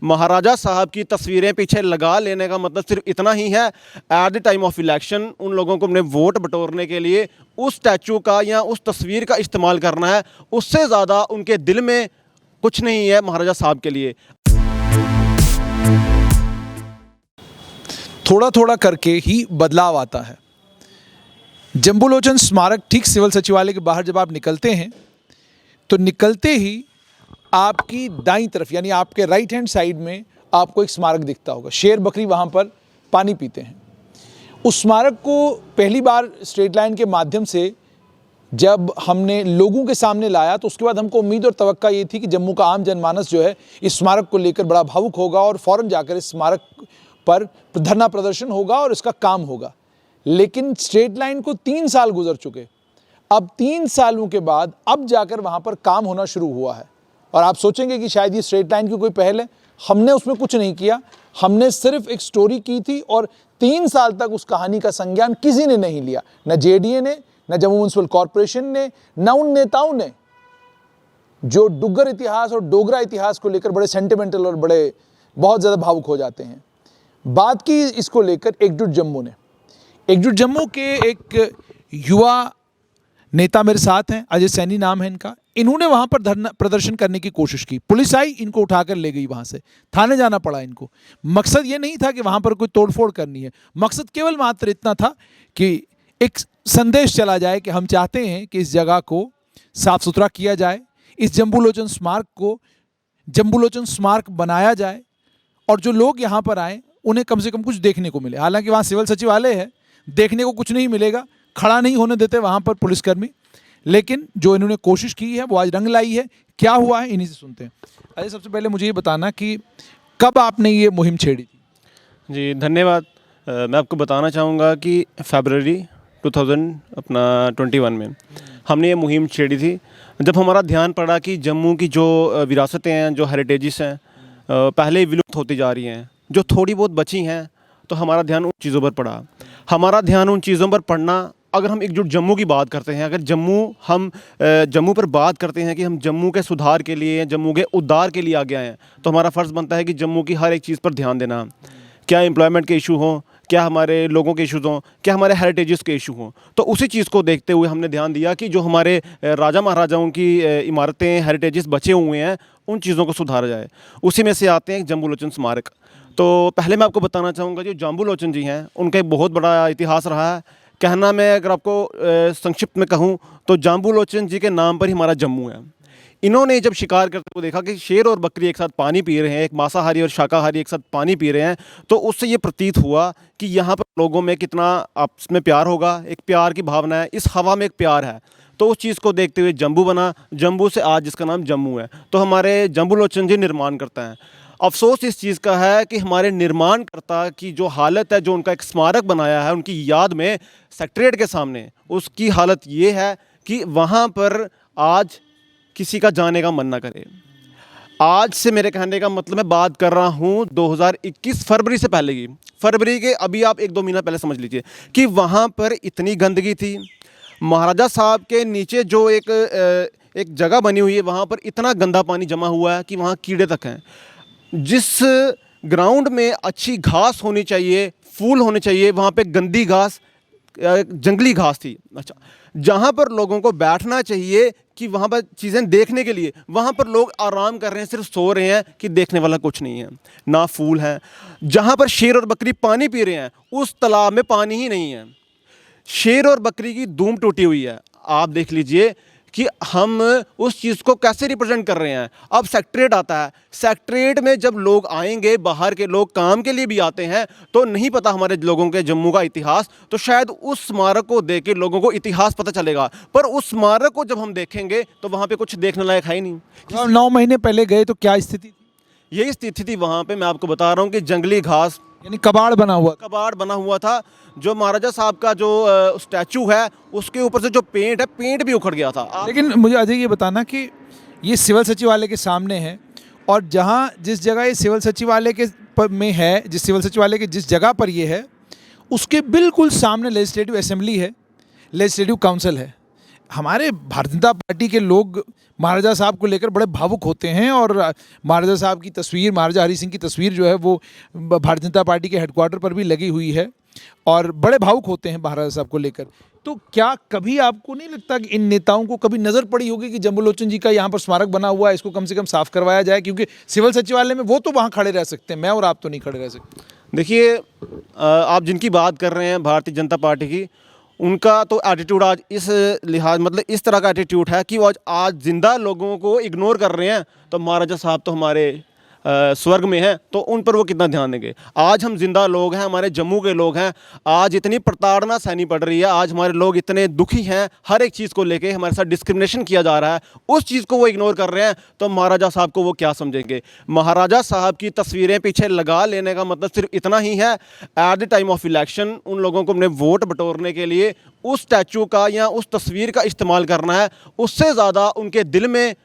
महाराजा साहब की तस्वीरें पीछे लगा लेने का मतलब सिर्फ इतना ही है, at the time of election उन लोगों को अपने वोट बटोरने के लिए उस स्टैचू का या उस तस्वीर का इस्तेमाल करना है। उससे ज़्यादा उनके दिल में कुछ नहीं है महाराजा साहब के लिए। थोड़ा थोड़ा करके ही बदलाव आता है। जंबूलोचन स्मारक ठीक सिविल सचिवालय के बाहर जब आप निकलते हैं तो निकलते ही आपकी दाईं तरफ यानी आपके राइट हैंड साइड में आपको एक स्मारक दिखता होगा। शेर बकरी वहाँ पर पानी पीते हैं। उस स्मारक को पहली बार स्ट्रेट लाइन के माध्यम से जब हमने लोगों के सामने लाया तो उसके बाद हमको उम्मीद और तवक्का ये थी कि जम्मू का आम जनमानस जो है इस स्मारक को लेकर बड़ा भावुक होगा और फ़ौरन जाकर इस स्मारक पर धरना प्रदर्शन होगा और इसका काम होगा। लेकिन स्ट्रेट लाइन को 3 साल गुजर चुके। अब 3 सालों के बाद अब जाकर वहाँ पर काम होना शुरू हुआ है। और आप सोचेंगे कि शायद ये स्ट्रेट लाइन की कोई पहल है। हमने उसमें कुछ नहीं किया, हमने सिर्फ एक स्टोरी की थी और 3 साल तक उस कहानी का संज्ञान किसी ने नहीं लिया, न जेडीए ने, न जम्मू म्युनिसिपल कॉरपोरेशन ने, न उन नेताओं ने जो डुग्गर इतिहास और डोगरा इतिहास को लेकर बड़े सेंटिमेंटल और बड़े बहुत ज़्यादा भावुक हो जाते हैं। बात की इसको लेकर एकजुट जम्मू ने। एकजुट जम्मू के एक युवा नेता मेरे साथ हैं, अजय सैनी नाम है इनका। इन्होंने वहाँ पर धरना प्रदर्शन करने की कोशिश की। पुलिस आई, इनको उठाकर ले गई, वहाँ से थाने जाना पड़ा इनको। मकसद ये नहीं था कि वहाँ पर कोई तोड़फोड़ करनी है, मकसद केवल मात्र इतना था कि एक संदेश चला जाए कि हम चाहते हैं कि इस जगह को साफ सुथरा किया जाए, इस जंबूलोचन स्मारक को जंबूलोचन स्मारक बनाया जाए और जो लोग यहाँ पर आए उन्हें कम से कम कुछ देखने को मिले। हालांकि वहाँ सिविल सचिवालय है, देखने को कुछ नहीं मिलेगा, खड़ा नहीं होने देते वहाँ पर पुलिसकर्मी। लेकिन जो इन्होंने कोशिश की है वो आज रंग लाई है। क्या हुआ है इन्हीं से सुनते हैं। अरे सबसे पहले मुझे ये बताना कि कब आपने ये मुहिम छेड़ी थी? जी धन्यवाद। मैं आपको बताना चाहूँगा कि फरवरी 2021 में हमने ये मुहिम छेड़ी थी, जब हमारा ध्यान पड़ा कि जम्मू की जो विरासतें हैं, जो हेरिटेजेस हैं, पहले विलुप्त होती जा रही हैं, जो थोड़ी बहुत बची हैं, तो हमारा ध्यान उन चीज़ों पर पड़ा। हमारा ध्यान उन चीज़ों पर पड़ना, अगर हम एकजुट जम्मू की बात करते हैं, अगर जम्मू पर बात करते हैं कि हम जम्मू के सुधार के लिए, जम्मू के उद्धार के लिए आगे आए हैं, तो हमारा फ़र्ज़ बनता है कि जम्मू की हर एक चीज़ पर ध्यान देना। क्या एम्प्लॉयमेंट के इशू हों, क्या हमारे लोगों के इशूज़ हों, क्या हमारे हेरिटेजेस के इशू हों, तो उसी चीज़ को देखते हुए हमने ध्यान दिया कि जो हमारे राजा महाराजाओं की इमारतें, हेरिटेजेस बचे हुए हैं, उन चीज़ों को सुधारा जाए। उसी में से आते हैं जंबूलोचन स्मारक। तो पहले मैं आपको बताना चाहूँगा जो जंबूलोचन जी हैं, उनका एक बहुत बड़ा इतिहास रहा है। कहना मैं अगर आपको संक्षिप्त में कहूँ तो जंबूलोचन जी के नाम पर ही हमारा जम्मू है। इन्होंने जब शिकार करते हुए देखा कि शेर और बकरी एक साथ पानी पी रहे हैं, एक मांसाहारी और शाकाहारी एक साथ पानी पी रहे हैं, तो उससे ये प्रतीत हुआ कि यहाँ पर लोगों में कितना आपस में प्यार होगा, एक प्यार की भावना है, इस हवा में एक प्यार है। तो उस चीज़ को देखते हुए जम्बू बना, जम्बू से आज जिसका नाम जम्मू है। तो हमारे जंबूलोचन जी निर्माण करते हैं। अफसोस इस चीज़ का है कि हमारे निर्माणकर्ता की जो हालत है, जो उनका एक स्मारक बनाया है उनकी याद में सेक्रेटरीट के सामने, उसकी हालत ये है कि वहाँ पर आज किसी का जाने का मन ना करे। आज से मेरे कहने का मतलब मैं बात कर रहा हूँ 2021 फरवरी से पहले की, फरवरी के अभी आप 1-2 महीना पहले समझ लीजिए कि वहाँ पर इतनी गंदगी थी। महाराजा साहब के नीचे जो एक जगह बनी हुई है, वहाँ पर इतना गंदा पानी जमा हुआ है कि वहाँ कीड़े तक हैं। जिस ग्राउंड में अच्छी घास होनी चाहिए, फूल होने चाहिए, वहाँ पे गंदी घास, जंगली घास थी। अच्छा, जहाँ पर लोगों को बैठना चाहिए कि वहाँ पर चीज़ें देखने के लिए, वहाँ पर लोग आराम कर रहे हैं, सिर्फ सो रहे हैं कि देखने वाला कुछ नहीं है, ना फूल है। जहाँ पर शेर और बकरी पानी पी रहे हैं, उस तालाब में पानी ही नहीं है। शेर और बकरी की दूम टूटी हुई है। आप देख लीजिए कि हम उस चीज़ को कैसे रिप्रेजेंट कर रहे हैं। अब सेक्रेटरीट आता है, सेक्रेटरीट में जब लोग आएंगे, बाहर के लोग काम के लिए भी आते हैं, तो नहीं पता हमारे लोगों के जम्मू का इतिहास, तो शायद उस स्मारक को देख के लोगों को इतिहास पता चलेगा। पर उस स्मारक को जब हम देखेंगे तो वहाँ पे कुछ देखने लायक है ही नहीं। और 9 महीने पहले गए तो क्या स्थिति थी? यही स्थिति थी वहाँ पे। मैं आपको बता रहा हूँ कि जंगली घास, यानी कबाड़ बना हुआ था। जो महाराजा साहब का जो स्टैचू है, उसके ऊपर से जो पेंट है, पेंट भी उखड़ गया था। लेकिन मुझे अजय ये बताना कि ये सिविल सचिवालय के सामने है और जहाँ जिस जगह ये सिविल सचिवालय के में है, जिस सिविल सचिवालय के जिस जगह पर ये है, उसके बिल्कुल सामने लेजिस्लेटिव असेंबली है, लेजिस्लेटिव काउंसिल है। हमारे भारतीय जनता पार्टी के लोग महाराजा साहब को लेकर बड़े भावुक होते हैं और महाराजा साहब की तस्वीर, महाराजा हरि सिंह की तस्वीर जो है वो भारतीय जनता पार्टी के हेडक्वार्टर पर भी लगी हुई है और बड़े भावुक होते हैं महाराजा साहब को लेकर। तो क्या कभी आपको नहीं लगता कि इन नेताओं को कभी नज़र पड़ी होगी कि जम्बूलोचन जी का यहाँ पर स्मारक बना हुआ है, इसको कम से कम साफ करवाया जाए? क्योंकि सिविल सचिवालय में वो तो वहाँ खड़े रह सकते हैं, मैं और आप तो नहीं खड़े रह सकते। देखिए, आप जिनकी बात कर रहे हैं भारतीय जनता पार्टी की, उनका तो एटीट्यूड आज इस लिहाज मतलब इस तरह का एटीट्यूड है कि वो आज ज़िंदा लोगों को इग्नोर कर रहे हैं। तो महाराजा साहब तो हमारे स्वर्ग में हैं, तो उन पर वो कितना ध्यान देंगे। आज हम जिंदा लोग हैं, हमारे जम्मू के लोग हैं, आज इतनी प्रताड़ना सहनी पड़ रही है, आज हमारे लोग इतने दुखी हैं, हर एक चीज़ को लेके हमारे साथ डिस्क्रिमिनेशन किया जा रहा है, उस चीज़ को वो इग्नोर कर रहे हैं। तो महाराजा साहब को वो क्या समझेंगे? महाराजा साहब की तस्वीरें पीछे लगा लेने का मतलब सिर्फ इतना ही है, at the time of election उन लोगों को अपने वोट बटोरने के लिए उस स्टैचू का या उस तस्वीर का इस्तेमाल करना है। उससे ज़्यादा उनके दिल में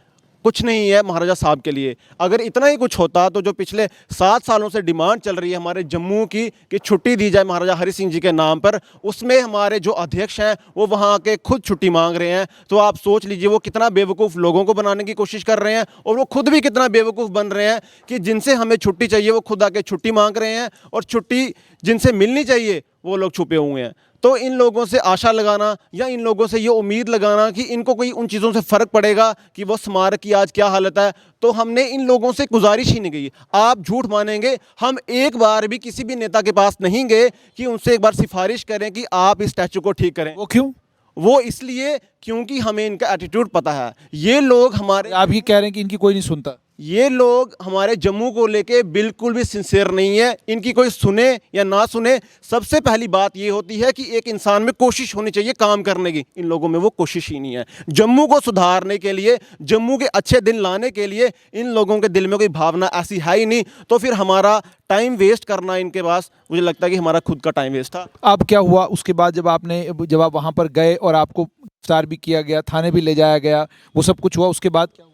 कुछ नहीं है महाराजा साहब के लिए। अगर इतना ही कुछ होता तो जो पिछले 7 सालों से डिमांड चल रही है हमारे जम्मू की कि छुट्टी दी जाए महाराजा हरि सिंह जी के नाम पर, उसमें हमारे जो अध्यक्ष हैं वो वहाँ के खुद छुट्टी मांग रहे हैं। तो आप सोच लीजिए वो कितना बेवकूफ़ लोगों को बनाने की कोशिश कर रहे हैं और वो खुद भी कितना बेवकूफ़ बन रहे हैं कि जिनसे हमें छुट्टी चाहिए वो खुद आके छुट्टी मांग रहे हैं और छुट्टी जिनसे मिलनी चाहिए वो लोग छुपे हुए हैं। तो इन लोगों से आशा लगाना या इन लोगों से ये उम्मीद लगाना कि इनको कोई उन चीज़ों से फ़र्क पड़ेगा कि वो स्मारक की आज क्या हालत है, तो हमने इन लोगों से गुजारिश ही नहीं की। आप झूठ मानेंगे, हम एक बार भी किसी भी नेता के पास नहीं गए कि उनसे एक बार सिफारिश करें कि आप इस स्टैचू को ठीक करें। वो क्यों? वो इसलिए क्योंकि हमें इनका एटीट्यूड पता है। ये लोग हमारे, आप ये कह रहे हैं कि इनकी कोई नहीं सुनता? ये लोग हमारे जम्मू को लेके बिल्कुल भी सिंसियर नहीं है। इनकी कोई सुने या ना सुने, सबसे पहली बात ये होती है कि एक इंसान में कोशिश होनी चाहिए काम करने की। इन लोगों में वो कोशिश ही नहीं है। जम्मू को सुधारने के लिए, जम्मू के अच्छे दिन लाने के लिए इन लोगों के दिल में कोई भावना ऐसी है ही नहीं। तो फिर हमारा टाइम वेस्ट करना इनके पास, मुझे लगता है कि हमारा खुद का टाइम वेस्ट था। अब क्या हुआ उसके बाद जब आप वहाँ पर गए और आपको गिरफ्तार भी किया गया, थाने भी ले जाया गया, वो सब कुछ हुआ, उसके बाद क्या हुआ?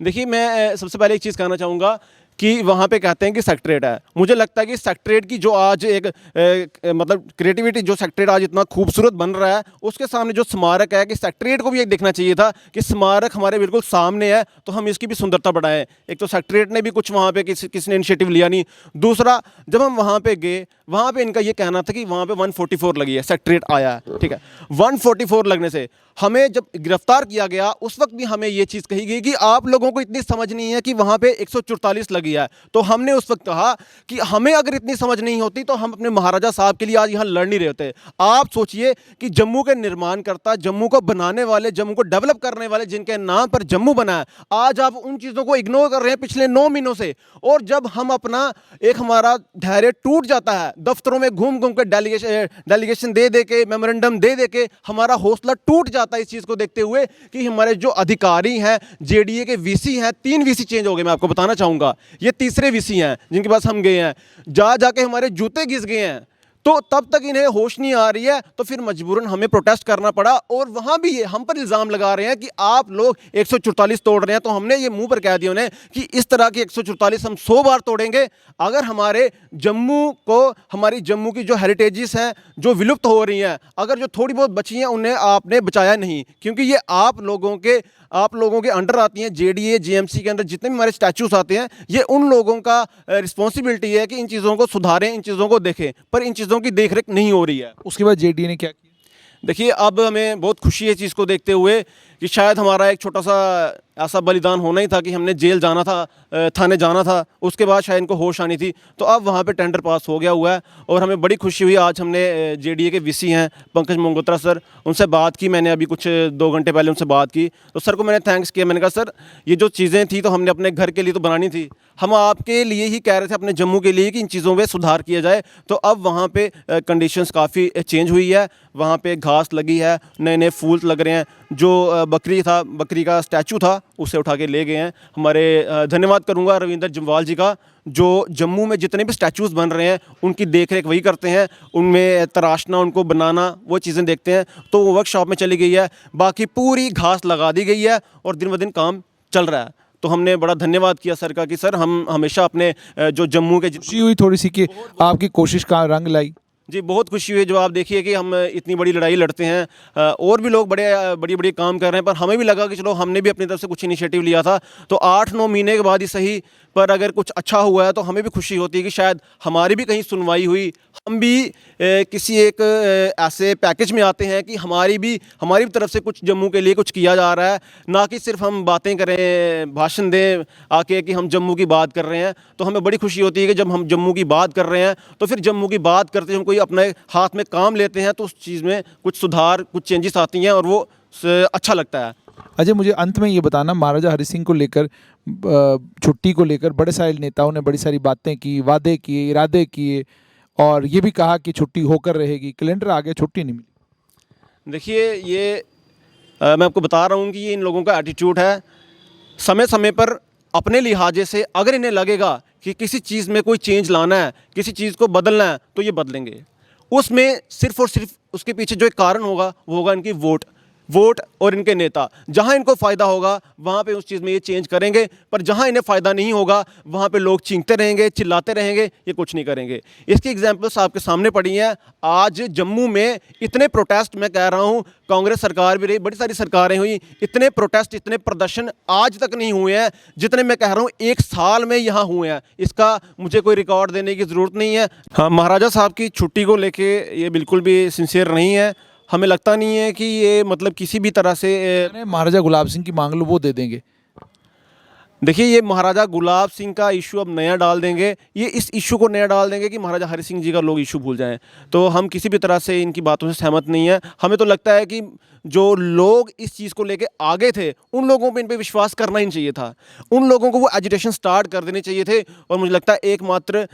देखिए, मैं सबसे पहले एक चीज़ कहना चाहूँगा कि वहाँ पे कहते हैं कि सेक्रेटरेट है। मुझे लगता है कि सेक्रेटरेट की जो आज एक मतलब क्रिएटिविटी, जो सेक्रेटरेट आज इतना खूबसूरत बन रहा है, उसके सामने जो स्मारक है, कि सेक्रेटरेट को भी एक देखना चाहिए था कि स्मारक हमारे बिल्कुल सामने है तो हम इसकी भी सुंदरता बढ़ाएं। एक तो सेक्रेटरेट ने भी कुछ वहाँ पे किसी ने इनिशिएटिव लिया नहीं। दूसरा, जब हम वहाँ पे गए, वहाँ पे इनका ये कहना था कि वहाँ पे 144 लगी है, सेक्रेटरेट आया है, ठीक है। 144 लगने से हमें जब गिरफ्तार किया गया उस वक्त भी हमें ये चीज़ कही गई कि आप लोगों को इतनी समझ नहीं है कि वहाँ पे 144 लगी है। तो हमने उस वक्त कहा कि हमें अगर इतनी समझ नहीं होती तो हम अपने महाराजा साहब के लिए आज यहाँ लड़ नहीं रहे होते। आप सोचिए कि जम्मू के निर्माणकर्ता, जम्मू को बनाने वाले, जम्मू को डेवलप करने वाले, जिनके नाम पर जम्मू बना है, आज आप उन चीज़ों को इग्नोर कर रहे हैं पिछले 9 महीनों से। और जब हम अपना एक हमारा धैर्य टूट जाता है, दफ्तरों में घूम घूम कर डेलीगेशन दे के, मेमोरेंडम दे के हमारा हौसला टूट जाता है इस चीज़ को देखते हुए कि हमारे जो अधिकारी हैं, जेडीए के वीसी हैं, 3 वीसी चेंज हो गए, मैं आपको बताना चाहूँगा। ये तीसरे वीसी हैं जिनके पास हम गए हैं, जाके हमारे जूते घिस गए हैं। तो तब तक इन्हें होश नहीं आ रही है, तो फिर मजबूरन हमें प्रोटेस्ट करना पड़ा। और वहाँ भी ये हम पर इल्ज़ाम लगा रहे हैं कि आप लोग 144 तोड़ रहे हैं। तो हमने ये मुंह पर कह दिया उन्हें कि इस तरह की 144 हम 100 बार तोड़ेंगे अगर हमारे जम्मू को, हमारी जम्मू की जो हेरिटेजेस हैं जो विलुप्त हो रही हैं, अगर जो थोड़ी बहुत बची हैं उन्हें आपने बचाया नहीं। क्योंकि ये आप लोगों के अंडर आती हैं। जेडीए, जीएमसी के अंदर जितने भी हमारे स्टैचूस आते हैं, ये उन लोगों का रिस्पॉन्सिबिलिटी है कि इन चीज़ों को सुधारें, इन चीज़ों को देखें, पर इन चीज़ों की देखरेख नहीं हो रही है। उसके बाद जेडीए ने क्या किया? देखिए, अब हमें बहुत खुशी है इस चीज़ को देखते हुए कि शायद हमारा एक छोटा सा ऐसा बलिदान होना ही था कि हमने जेल जाना था, थाने जाना था, उसके बाद शायद इनको होश आनी थी। तो अब वहाँ पे टेंडर पास हो गया हुआ है और हमें बड़ी खुशी हुई। आज हमने जेडीए के वीसी हैं पंकज मंगोत्रा सर, उनसे बात की। मैंने अभी कुछ 2 घंटे पहले उनसे बात की, तो सर को मैंने थैंक्स किया। मैंने कहा सर, ये जो चीज़ें थी तो हमने अपने घर के लिए तो बनानी थी, हम आपके लिए ही कह रहे थे, अपने जम्मू के लिए, कि इन चीज़ों में सुधार किया जाए। तो अब वहाँ पे कंडीशंस काफ़ी चेंज हुई है, वहाँ पे घास लगी है, नए नए फूल लग रहे हैं। जो बकरी का स्टैचू था उसे उठा के ले गए हैं। हमारे धन्यवाद करूँगा रविंदर जम्वाल जी का, जो जम्मू में जितने भी स्टैचूज़ बन रहे हैं उनकी देखरेख वही करते हैं, उनमें तराशना, उनको बनाना, वो चीज़ें देखते हैं। तो वो वर्कशॉप में चली गई है, बाकी पूरी घास लगा दी गई है और दिन ब दिन काम चल रहा है। तो हमने बड़ा धन्यवाद किया सर का कि सर हम हमेशा अपने जो जम्मू के खुशी हुई थोड़ी सी कि आपकी कोशिश का रंग लाई। जी बहुत खुशी हुई। जो आप देखिए कि हम इतनी बड़ी लड़ाई लड़ते हैं, और भी लोग बड़ी बड़ी काम कर रहे हैं, पर हमें भी लगा कि चलो हमने भी अपनी तरफ से कुछ इनिशिएटिव लिया था, तो 8-9 महीने के बाद ही सही, पर अगर कुछ अच्छा हुआ है तो हमें भी खुशी होती है कि शायद हमारी भी कहीं सुनवाई हुई, हम भी किसी एक ऐसे पैकेज में आते हैं कि हमारी भी तरफ से कुछ जम्मू के लिए कुछ किया जा रहा है, ना कि सिर्फ हम बातें करें, भाषण दें आके कि हम जम्मू की बात कर रहे हैं। तो हमें बड़ी खुशी होती है कि जब हम जम्मू की बात कर रहे हैं तो फिर जम्मू की बात करते हम कोई अपने हाथ में काम लेते हैं तो उस चीज़ में कुछ सुधार, कुछ चेंजेस आती हैं और वो अच्छा लगता है। अजय, मुझे अंत में ये बताना, महाराजा हरि सिंह को लेकर, छुट्टी को लेकर बड़े सारे नेताओं ने बड़ी सारी बातें की, वादे किए, इरादे किए, और ये भी कहा कि छुट्टी होकर रहेगी। कैलेंडर आ गया, छुट्टी नहीं मिली। देखिए ये मैं आपको बता रहा हूँ कि ये इन लोगों का एटीट्यूड है। समय समय पर अपने लिहाजे से अगर इन्हें लगेगा कि किसी चीज़ में कोई चेंज लाना है, किसी चीज़ को बदलना है, तो ये बदलेंगे। उसमें सिर्फ और सिर्फ उसके पीछे जो एक कारण होगा वो होगा इनकी वोट और इनके नेता। जहां इनको फ़ायदा होगा वहां पे उस चीज़ में ये चेंज करेंगे, पर जहां इन्हें फ़ायदा नहीं होगा वहां पे लोग चीखते रहेंगे, चिल्लाते रहेंगे, ये कुछ नहीं करेंगे। इसकी एग्जांपल्स आपके सामने पड़ी हैं। आज जम्मू में इतने प्रोटेस्ट, मैं कह रहा हूं कांग्रेस सरकार भी रही, बड़ी सारी सरकारें हुई, इतने प्रोटेस्ट, इतने प्रदर्शन आज तक नहीं हुए हैं जितने मैं कह रहा हूँ 1 साल में यहाँ हुए हैं। इसका मुझे कोई रिकॉर्ड देने की ज़रूरत नहीं है। हाँ, महाराजा साहब की छुट्टी को लेके ये बिल्कुल भी सिंसियर नहीं है। हमें लगता नहीं है कि ये मतलब किसी भी तरह से महाराजा गुलाब सिंह की मांग लो, वो दे देंगे। देखिए ये महाराजा गुलाब सिंह का इशू अब नया डाल देंगे, ये इस इशू को नया डाल देंगे कि महाराजा हरि सिंह जी का लोग इशू भूल जाएं। तो हम किसी भी तरह से इनकी बातों से सहमत नहीं है। हमें तो लगता है कि जो लोग इस चीज़ को लेके आगे थे उन लोगों पे इन पे विश्वास करना ही नहीं चाहिए था। उन लोगों को वो एजिटेशन स्टार्ट कर देने चाहिए थे। और मुझे लगता है एकमात्र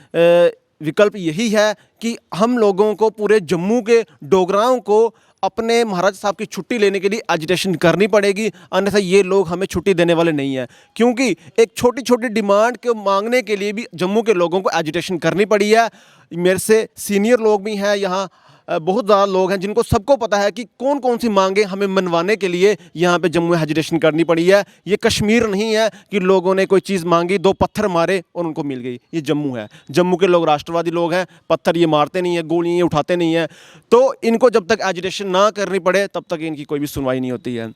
विकल्प यही है कि हम लोगों को, पूरे जम्मू के डोगराओं को अपने महाराज साहब की छुट्टी लेने के लिए एजिटेशन करनी पड़ेगी, अन्यथा ये लोग हमें छुट्टी देने वाले नहीं हैं। क्योंकि एक छोटी छोटी डिमांड को मांगने के लिए भी जम्मू के लोगों को एजिटेशन करनी पड़ी है। मेरे से सीनियर लोग भी हैं यहाँ, बहुत ज़्यादा लोग हैं जिनको सबको पता है कि कौन कौन सी मांगे हमें मनवाने के लिए यहाँ पे जम्मू में एजिटेशन करनी पड़ी है। ये कश्मीर नहीं है कि लोगों ने कोई चीज़ मांगी, 2 पत्थर मारे और उनको मिल गई। ये जम्मू है। जम्मू के लोग राष्ट्रवादी लोग हैं, पत्थर ये मारते नहीं हैं, गोलियाँ ये उठाते नहीं हैं। तो इनको जब तक एजिटेशन ना करनी पड़े तब तक इनकी कोई भी सुनवाई नहीं होती है।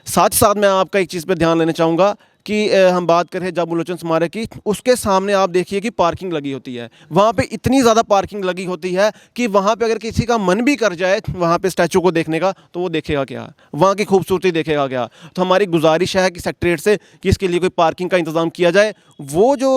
साथ ही साथ मैं आपका एक चीज़ पर ध्यान लेना चाहूँगा कि हम बात करें जम्बू लोचन स्मारक की, उसके सामने आप देखिए कि पार्किंग लगी होती है। वहाँ पे इतनी ज़्यादा पार्किंग लगी होती है कि वहाँ पे अगर किसी का मन भी कर जाए वहाँ पे स्टैचू को देखने का, तो वो देखेगा क्या, वहाँ की खूबसूरती देखेगा क्या। तो हमारी गुजारिश है कि सेक्रेटरीट से कि इसके लिए कोई पार्किंग का इंतज़ाम किया जाए। वो जो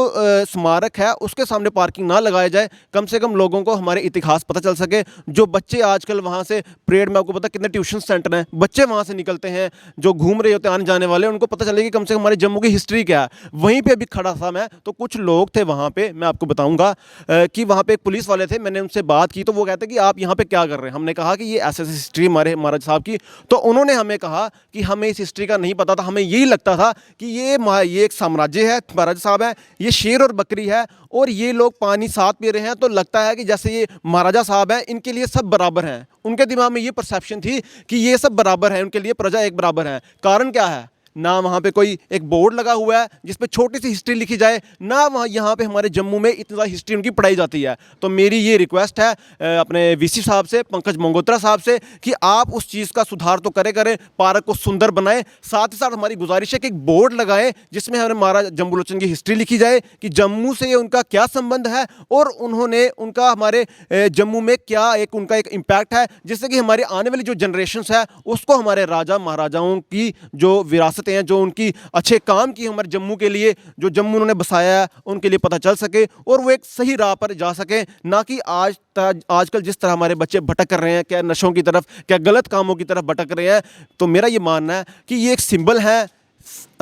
स्मारक है उसके सामने पार्किंग ना लगाया जाए, कम से कम लोगों को हमारे इतिहास पता चल सके। जो बच्चे आजकल वहाँ से परेड में, आपको पता कितने ट्यूशन सेंटर हैं, बच्चे वहाँ से निकलते हैं जो घूम रहे होते हैं आने जाने वाले, उनको पता चलेगी कम से कम हमारे जम्मू की हिस्ट्री क्या है। वहीं पे अभी खड़ा था मैं, तो कुछ लोग थे वहाँ पे, मैं आपको बताऊंगा कि वहाँ पे एक पुलिस वाले थे। मैंने उनसे बात की तो वो कहते कि आप यहाँ पे क्या कर रहे हैं। हमने कहा कि ये ऐसे हिस्ट्री हमारे महाराज साहब की। तो उन्होंने हमें कहा कि हमें इस हिस्ट्री का नहीं पता था, हमें यही लगता था कि ये एक साम्राज्य है, महाराज साहब है, ये शेर और बकरी है और ये लोग पानी साथ पी रहे हैं, तो लगता है कि जैसे ये महाराजा साहब हैं, इनके लिए सब बराबर हैं। उनके दिमाग में ये परसेप्शन थी कि ये सब बराबर है, उनके लिए प्रजा एक बराबर है। कारण क्या है, ना वहाँ पे कोई एक बोर्ड लगा हुआ है जिस पे छोटी सी हिस्ट्री लिखी जाए, ना वहाँ यहाँ पे हमारे जम्मू में इतनी ज़्यादा हिस्ट्री उनकी पढ़ाई जाती है। तो मेरी ये रिक्वेस्ट है अपने वीसी साहब से, पंकज मंगोत्रा साहब से, कि आप उस चीज़ का सुधार तो करें, पार्क को सुंदर बनाएं। साथ ही साथ हमारी गुजारिश है कि एक बोर्ड लगाएं जिसमें हमारे महाराज जम्बू लोचन की हिस्ट्री लिखी जाए कि जम्मू से उनका क्या संबंध है और उन्होंने उनका हमारे जम्मू में क्या उनका एक इम्पैक्ट है, जिससे कि हमारी आने वाली जो जनरेशन्स है उसको हमारे राजा महाराजाओं की जो विरासत हैं, जो उनकी अच्छे काम की हमारे जम्मू के लिए, जो जम्मू उन्होंने बसाया है, उनके लिए पता चल सके और वो एक सही राह पर जा सके। ना कि आजकल जिस तरह हमारे बच्चे भटक कर रहे हैं, क्या नशों की तरफ, क्या गलत कामों की तरफ भटक रहे हैं। तो मेरा ये मानना है कि ये एक सिंबल है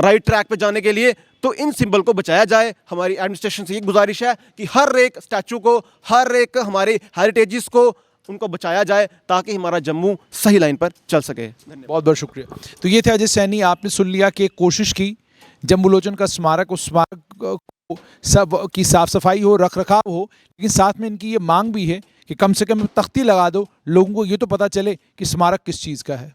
राइट ट्रैक पे जाने के लिए, तो इन सिंबल को बचाया जाए। हमारी एडमिनिस्ट्रेशन से ये गुजारिश है कि हर एक स्टैचू को, हर एक हमारे हेरिटेजेस को, उनको बचाया जाए ताकि हमारा जम्मू सही लाइन पर चल सके। बहुत बहुत शुक्रिया। तो ये थे अजय सैनी। आपने सुन लिया कि कोशिश की जम्बू लोचन का स्मारक, उस स्मारक को सब की साफ सफाई हो, रख रखाव हो, लेकिन साथ में इनकी ये मांग भी है कि कम से कम तख्ती लगा दो, लोगों को ये तो पता चले कि स्मारक किस चीज़ का है।